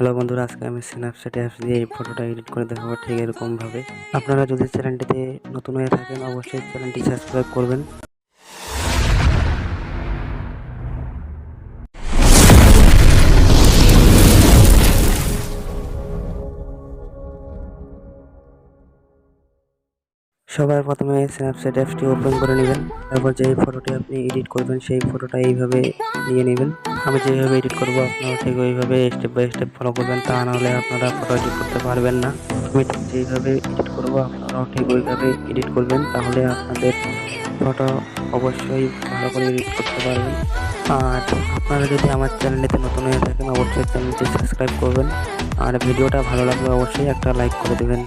Hello বন্ধুরা, আজকে আমি স্ন্যাপচ্যাট অ্যাপস দিয়ে এই ফটোটা এডিট করে দেখাবো ঠিক এরকমভাবে। আপনারা যদি চ্যানেলটিতে নতুন হয়ে থাকেন অবশ্যই চ্যানেলটি সাবস্ক্রাইব করবেন। সবার প্রথমে স্ন্যাপচ্যাট অ্যাপসটি ওপেন করে নেবেন। তারপর যেই ফটোটি আপনি এডিট করবেন সেই ফটোটা এইভাবে নিয়ে নেবেন। আমি যেভাবে এডিট করব আপনারা ঠিক ওইভাবে স্টেপ বাই স্টেপ ফলো করবেন, তা নাহলে আপনারা ফটো এডিট করতে পারবেন না। আমি ঠিক যেইভাবে এডিট করব আপনারাও ঠিক ওইভাবে এডিট করবেন, তাহলে আপনাদের ফটো অবশ্যই ভালো করে এডিট করতে পারবেন। আর আপনারা যদি আমার চ্যানেলেতে নতুন হয়ে থাকেন অবশ্যই চ্যানেলটি সাবস্ক্রাইব করবেন, আর ভিডিওটা ভালো লাগলে অবশ্যই একটা লাইক করে দেবেন।